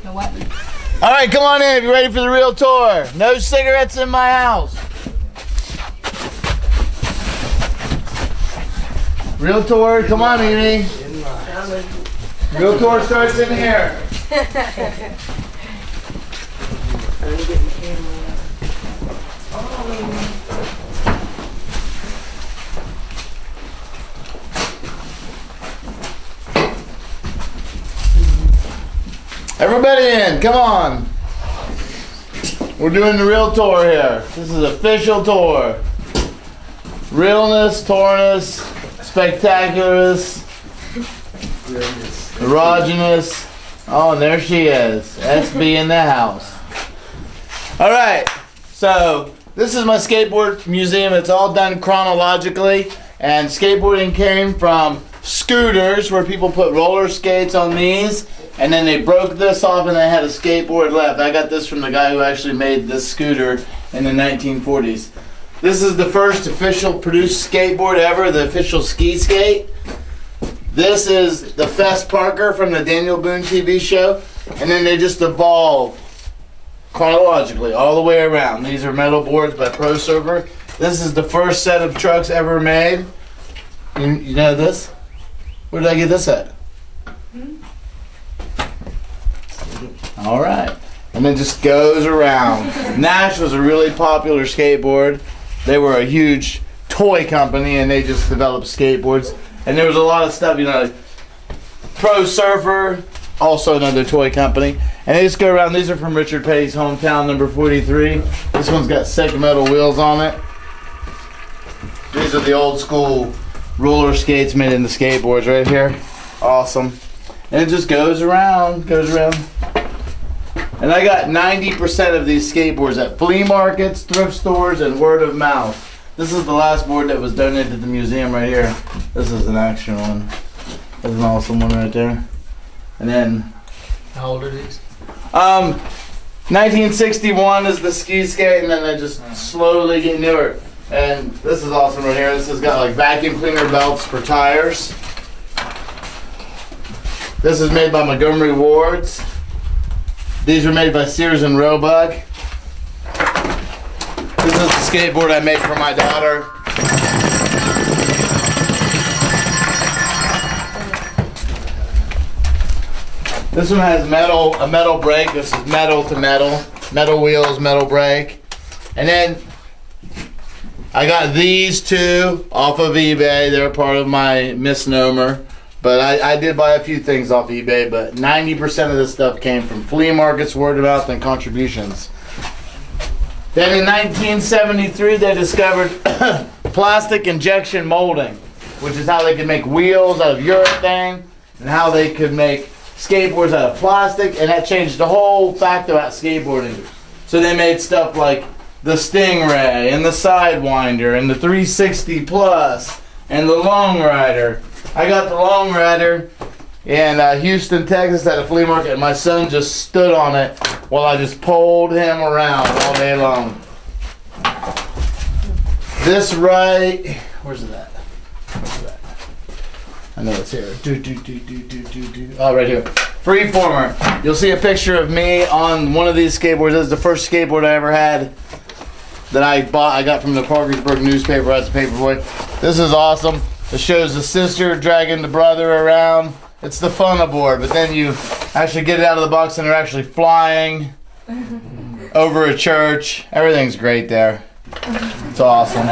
No what? All right, come on in. You ready for the real tour? No cigarettes in my house. Real tour, come on, Edie. Real tour starts in here. Everybody in, come on. We're doing the real tour here. This is official tour. Realness, tourness, spectacularness, erogenous. Oh, and there she is. SB in the house. All right, so this is my skateboard museum. It's all done chronologically, and skateboarding came from scooters where people put roller skates on these, and then they broke this off and they had a skateboard left. I got this from the guy who actually made this scooter in the 1940s. This is the first official produced skateboard ever, the official ski skate. This is the Fest Parker from the Daniel Boone TV show, and then they just evolved chronologically all the way around. These are metal boards by Pro Surfer. This is the first set of trucks ever made. You know this? Where did I get this at? All right, and then just goes around. Nash was a really popular skateboard. They were a huge toy company, and they just developed skateboards. And there was a lot of stuff, you know, like Pro Surfer, also another toy company. And they just go around. These are from Richard Petty's hometown, number 43. This one's got sick metal wheels on it. These are the old school roller skates made into skateboards right here. Awesome. And it just goes around, And I got 90% of these skateboards at flea markets, thrift stores, and word of mouth. This is the last board that was donated to the museum right here. This is an action one. That's an awesome one right there. And then... How old are these? 1961 is the ski skate, and then they just slowly get newer. And this is awesome right here. This has got like vacuum cleaner belts for tires. This is made by Montgomery Ward's. These were made by Sears and Roebuck. This is the skateboard I made for my daughter. This one has a metal brake. This is metal to metal. Metal wheels, metal brake. And then I got these two off of eBay. They're part of my misnomer. But I did buy a few things off eBay, but 90% of this stuff came from flea markets, word of mouth, and contributions. Then in 1973, they discovered plastic injection molding, which is how they could make wheels out of urethane and how they could make skateboards out of plastic, and that changed the whole fact about skateboarding. So they made stuff like the Stingray and the Sidewinder and the 360 Plus and the Long Rider. I got the Long Rider in Houston, Texas at a flea market, and my son just stood on it while I just pulled him around all day long. This right, where's it at? I know it's here. Oh, right here. Freeformer. You'll see a picture of me on one of these skateboards. This is the first skateboard I ever had that I bought. I got from the Parkersburg newspaper as a paperboy. This is awesome. It shows the sister dragging the brother around. It's the Funaboard, but then you actually get it out of the box and they're actually flying over a church. Everything's great there. It's awesome.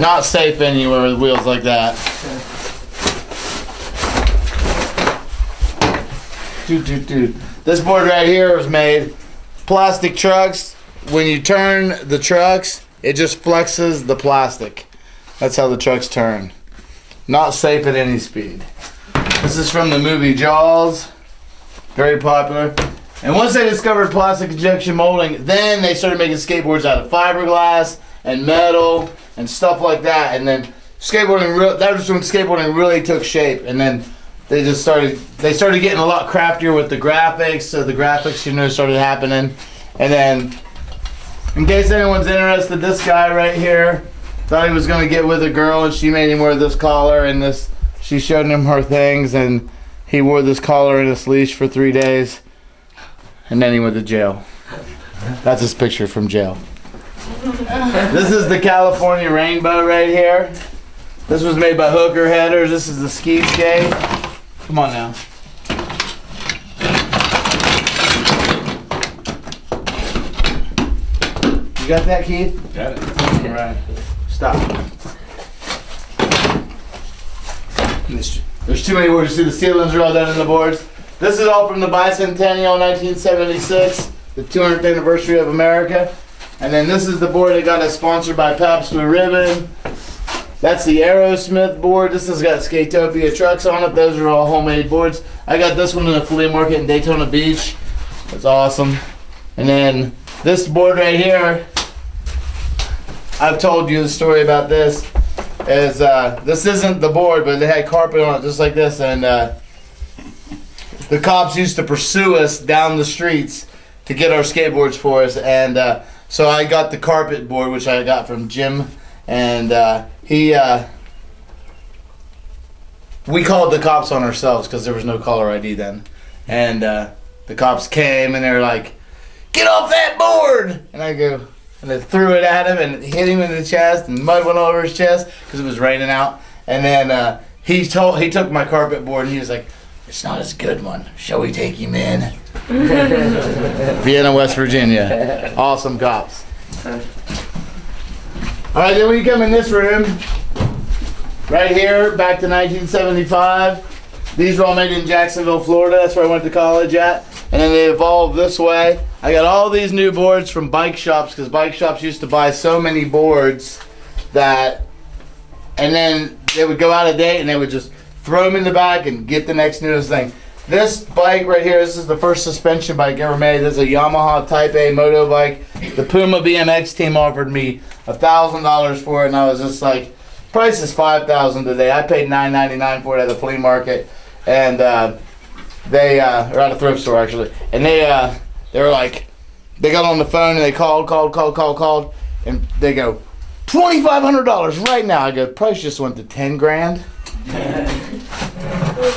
Not safe anywhere with wheels like that. This board right here was made plastic trucks. When you turn the trucks, it just flexes the plastic. That's how the trucks turn. Not safe at any speed. This is from the movie Jaws. Very popular. And once they discovered plastic injection molding, then they started making skateboards out of fiberglass and metal and stuff like that. And then skateboarding, that was when skateboarding really took shape. And then they started getting a lot craftier with the graphics. So the graphics, you know, started happening. And then, in case anyone's interested, this guy right here thought he was going to get with a girl, and she made him wear this collar and this. She showed him her things, and he wore this collar and this leash for 3 days, and then he went to jail. That's his picture from jail. This is the California Rainbow right here. This was made by Hooker Headers. This is the ski skate. Come on now. You got that, Keith? Got it. All right. Stop. There's too many boards. You see the ceilings are all done in the boards. This is all from the Bicentennial 1976, the 200th anniversary of America. And then this is the board that got us sponsored by Pabst Blue Ribbon. That's the Aerosmith board. This has got Skatopia trucks on it. Those are all homemade boards. I got this one in the flea market in Daytona Beach. That's awesome. And then this board right here, I've told you the story about this. Is this isn't the board, but they had carpet on it just like this, and the cops used to pursue us down the streets to get our skateboards for us, and so I got the carpet board, which I got from Jim, and we called the cops on ourselves because there was no caller ID then, and the cops came and they were like, "Get off that board!" And I go, and they threw it at him and hit him in the chest, and mud went all over his chest because it was raining out. And then he took my carpet board and he was like, "It's not as good one. Shall we take him in?" Vienna, West Virginia. Awesome cops. All right, then we come in this room right here, back to 1975. These were all made in Jacksonville, Florida. That's where I went to college at. And then they evolved this way. I got all these new boards from bike shops because bike shops used to buy so many boards that, and then they would go out of date and they would just throw them in the back and get the next newest thing. This bike right here, this is the first suspension bike ever made. This is a Yamaha Type A moto bike. The Puma BMX team offered me $1,000 for it, and I was just like, price is $5,000 today. I paid $9.99 for it at the flea market, and they or at a thrift store actually, and they were like, they got on the phone and they called, and they go, $2,500 right now. I go, price just went to 10 grand.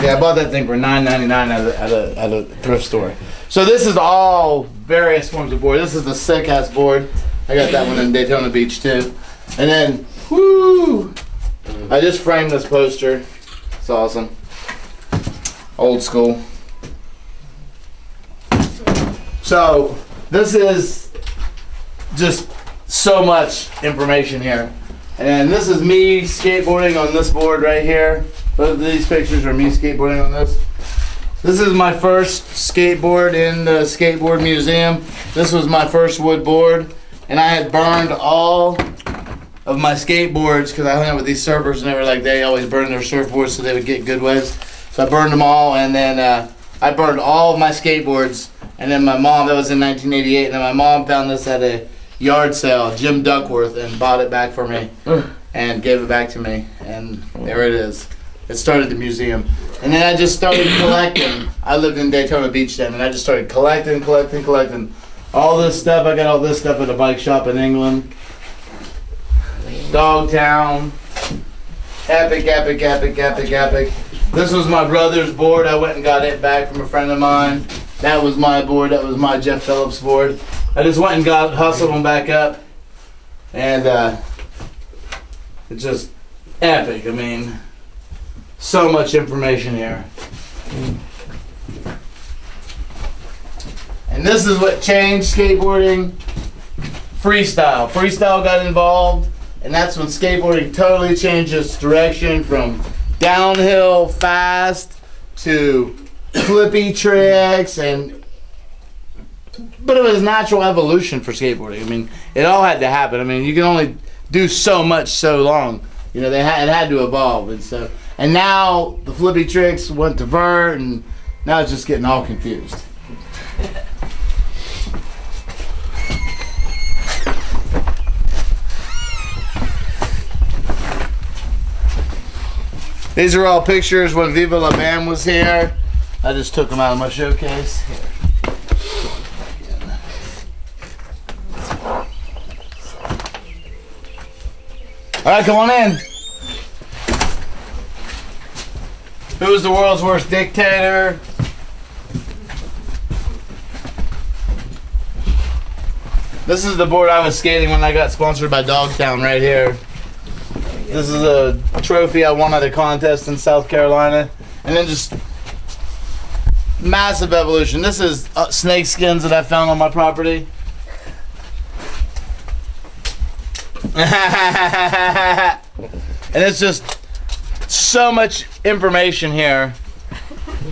Yeah, I bought that thing for $9.99 at a thrift store. So this is all various forms of board. This is the sick ass board. I got that one in Daytona Beach too. And then, whoo! I just framed this poster. It's awesome. Old school. So this is just so much information here. And this is me skateboarding on this board right here. Both of these pictures are me skateboarding on this. This is my first skateboard in the Skateboard Museum. This was my first wood board, and I had burned all of my skateboards because I hung out with these surfers and they always burn their surfboards so they would get good waves. So I burned them all, and then I burned all of my skateboards. And then my mom, that was in 1988, and then my mom found this at a yard sale, Jim Duckworth, and bought it back for me and gave it back to me, and there it is. It started the museum. And then I just started collecting. I lived in Daytona Beach then, and I just started collecting all this stuff. I got all this stuff at a bike shop in England. Dogtown. Epic. This was my brother's board. I went and got it back from a friend of mine. That was my board. That was my Jeff Phillips board. I just went and hustled them back up, and it's just epic. I mean, so much information here. And this is what changed skateboarding. Freestyle. Freestyle got involved, and that's when skateboarding totally changed its direction from downhill fast to flippy tricks, but it was natural evolution for skateboarding. I mean, it all had to happen. I mean, you can only do so much so long. You know, it had to evolve, and now the flippy tricks went to vert, and now it's just getting all confused. These are all pictures when Viva La Bam was here. I just took them out of my showcase. Here. All right, come on in. Who's the world's worst dictator? This is the board I was skating when I got sponsored by Dogtown right here. This is a trophy I won at a contest in South Carolina. And then just massive evolution. This is snake skins that I found on my property. And it's just so much information here.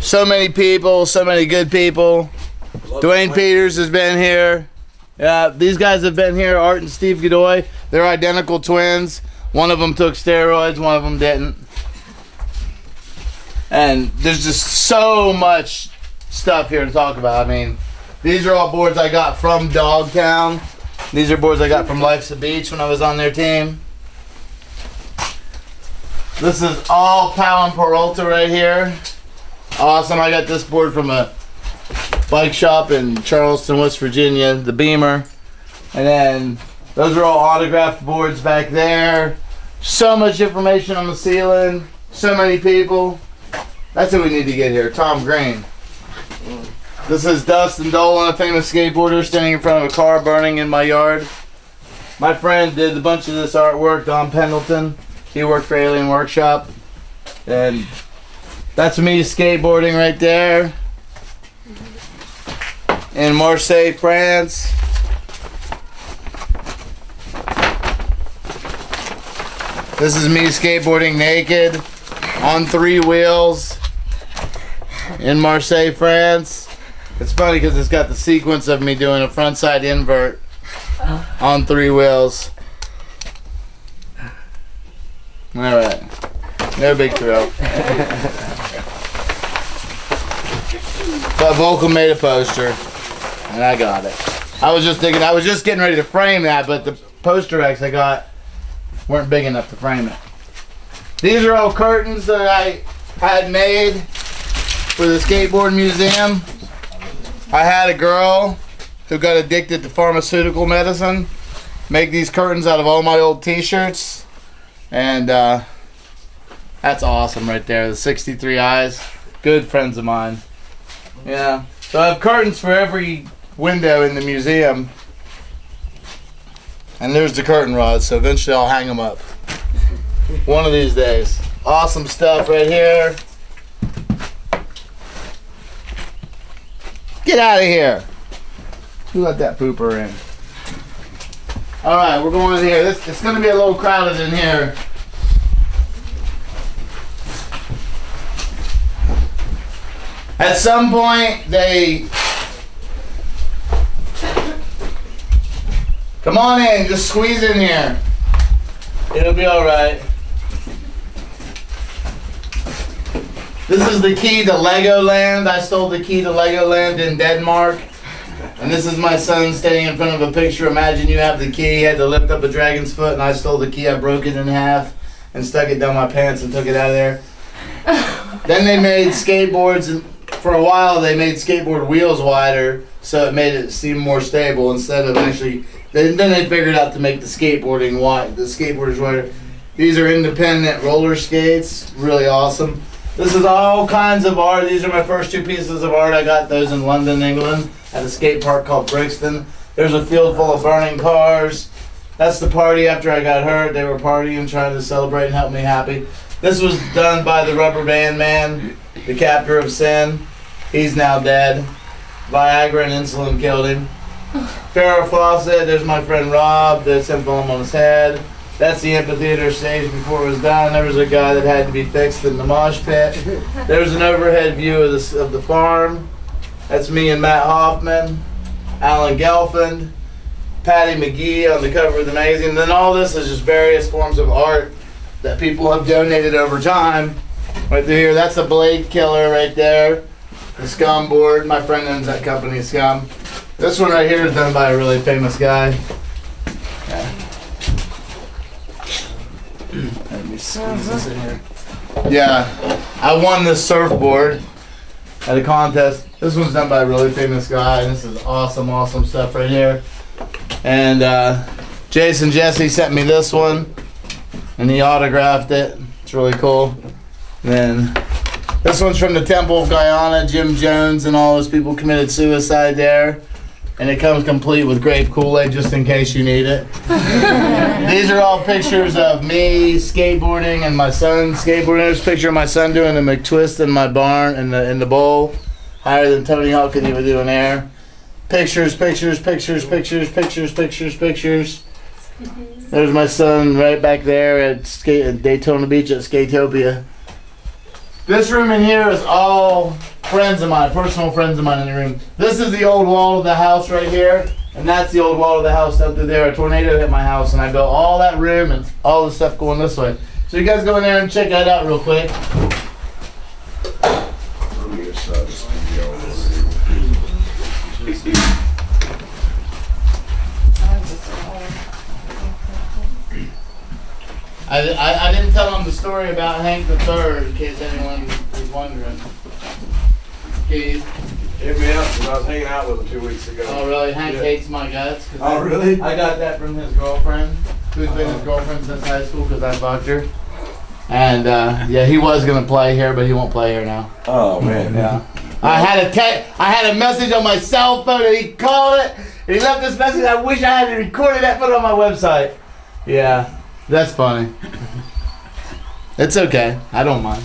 So many people, so many good people. Dwayne Peters has been here. These guys have been here, Art and Steve Godoy. They're identical twins. One of them took steroids, one of them didn't. And there's just so much stuff here to talk about. I mean, these are all boards I got from Dogtown. These are boards I got from Life's a Beach when I was on their team. This is all Powell and Peralta right here. Awesome. I got this board from a bike shop in Charleston, West Virginia, the Beamer. And then those are all autographed boards back there. So much information on the ceiling. So many people. That's who we need to get here, Tom Green. This is Dustin Dolan, a famous skateboarder, standing in front of a car burning in my yard. My friend did a bunch of this artwork, Don Pendleton. He worked for Alien Workshop. And that's me skateboarding right there. In Marseille, France. This is me skateboarding naked on 3 wheels in Marseille, France. It's funny because it's got the sequence of me doing a frontside invert on 3 wheels. Alright. No big thrill. But Volcom made a poster. And I got it. I was just getting ready to frame that, but the poster racks I got weren't big enough to frame it. These are all curtains that I had made for the Skateboard Museum. I had a girl who got addicted to pharmaceutical medicine make these curtains out of all my old t-shirts. And that's awesome right there. The 63 Eyes. Good friends of mine. Yeah. So I have curtains for every window in the museum. And there's the curtain rods, so eventually I'll hang them up. One of these days. Awesome stuff right here. Get out of here. Who let that pooper in? Alright, we're going in here. It's going to be a little crowded in here. At some point, they... Come on in, just squeeze in here. It'll be alright. This is the key to Legoland. I stole the key to Legoland in Denmark. And this is my son standing in front of a picture. Imagine you have the key. He had to lift up a dragon's foot, and I stole the key. I broke it in half and stuck it down my pants and took it out of there. Then they made skateboards, and for a while they made skateboard wheels wider, so it made it seem more stable instead of actually... Then they figured out to make the skateboarding wide, the skateboarders wider. These are independent roller skates, really awesome. This is all kinds of art. These are my first 2 pieces of art. I got those in London, England, at a skate park called Brixton. There's a field full of burning cars. That's the party after I got hurt. They were partying, trying to celebrate and help me happy. This was done by the Rubber Band Man, the captor of sin. He's now dead. Viagra and insulin killed him. Farrah Fawcett, there's my friend Rob, that's him foam on his head. That's the amphitheater stage before it was done. There was a guy that had to be fixed in the mosh pit. There's an overhead view of the farm. That's me and Matt Hoffman, Alan Gelfand, Patty McGee on the cover of the magazine. And then all this is just various forms of art that people have donated over time. Right through here, that's a Blade Killer right there. The Scum board. My friend owns that company, Scum. This one right here is done by a really famous guy. Yeah. Let me squeeze this in here. Yeah, I won this surfboard at a contest. This one's done by a really famous guy, and this is awesome, awesome stuff right here. And Jason Jesse sent me this one, and he autographed it. It's really cool. And then This one's from the Temple of Guyana. Jim Jones and all those people committed suicide there. And it comes complete with grape Kool-Aid just in case you need it. These are all pictures of me skateboarding and my son skateboarding. There's a picture of my son doing a McTwist in my barn in the bowl. Higher than Tony Hawk could even do in air. Pictures. There's my son right back there at Daytona Beach at Skatopia. This room in here is all friends of mine, personal friends of mine in the room. This is the old wall of the house right here, and that's the old wall of the house up through there. A tornado hit my house, and I built all that room and all the stuff going this way. So you guys go in there and check that out real quick. I didn't tell them the story about Hank the Third in case anyone was wondering. Keith. Hit me up because I was hanging out with him 2 weeks ago. Oh really? Hank hates my guts. Oh really? I got that from his girlfriend, who's been his girlfriend since high school because I fucked her. And yeah, he was gonna play here, but he won't play here now. Oh man. Yeah. I had a message on my cell phone and he called it and he left this message. I wish I had recorded that, put it on my website. Yeah. That's funny. It's okay. I don't mind.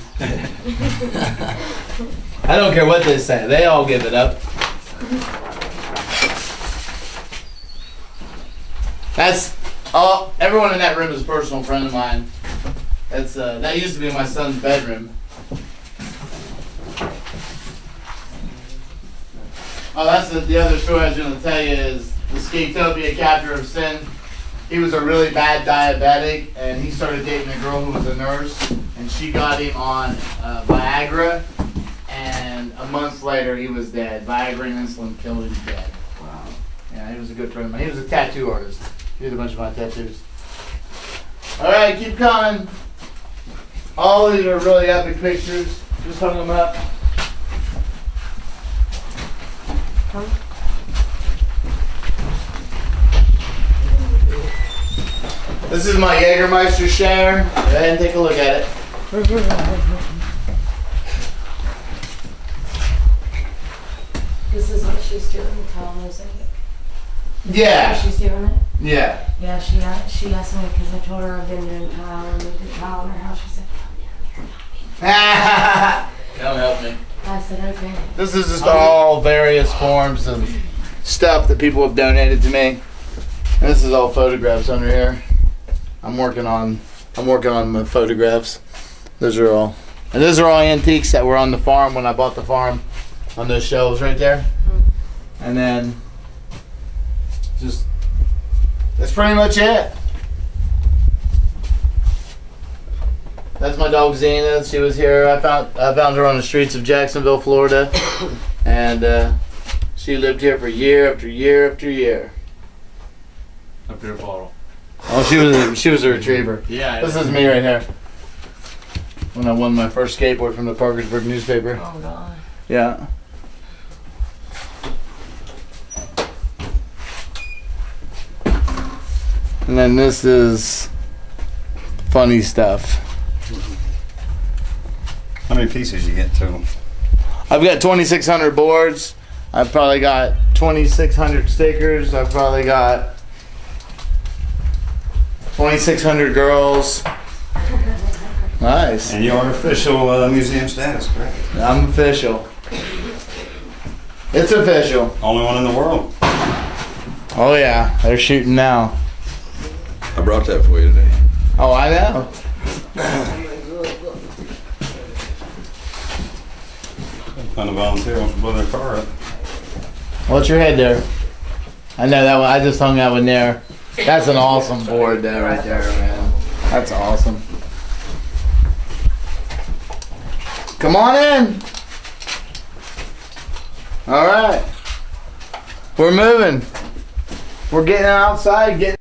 I don't care what they say. They all give it up. That's all. Everyone in that room is a personal friend of mine. That's that used to be my son's bedroom. Oh, that's the other story I was going to tell you is the Skatopia capture of sin. He was a really bad diabetic, and he started dating a girl who was a nurse, and she got him on Viagra, and a month later he was dead. Viagra and insulin killed him dead. Wow. Yeah, he was a good friend of mine. He was a tattoo artist. He did a bunch of my tattoos. All right, keep coming. All these are really epic pictures. Just hung them up. This is my Jägermeister share. Go ahead and take a look at it. This is what she's doing, the tile mosaic. Yeah. She's doing it? Yeah. Yeah, she asked me because I told her I've been doing tile and moved the tile in her house. She said, Come help me. I said, okay. This is just all various forms of stuff that people have donated to me. And this is all photographs under here. I'm working on my photographs. Those are all antiques that were on the farm when I bought the farm, on those shelves right there. And then just that's pretty much it. That's my dog Zenith. She was here. I found her on the streets of Jacksonville, Florida, and she lived here for year after year after year. Up here, bottle. Oh, she was a retriever. Yeah. This is me right here. When I won my first skateboard from the Parkersburg newspaper. Oh, God. Yeah. And then this is funny stuff. How many pieces you get to them? I've got 2,600 boards. I've probably got 2,600 stickers. I've probably got 2,600 girls. Nice. And you are official museum status, correct? I'm official. It's official. Only one in the world. Oh yeah, they're shooting now. I brought that for you today. Oh, I know. Find a volunteer wants to blow their car up. What's your head there? I know that one. I just hung that one there. That's an awesome board there, right there, man. That's awesome. Come on in. All right. We're moving. We're getting outside, getting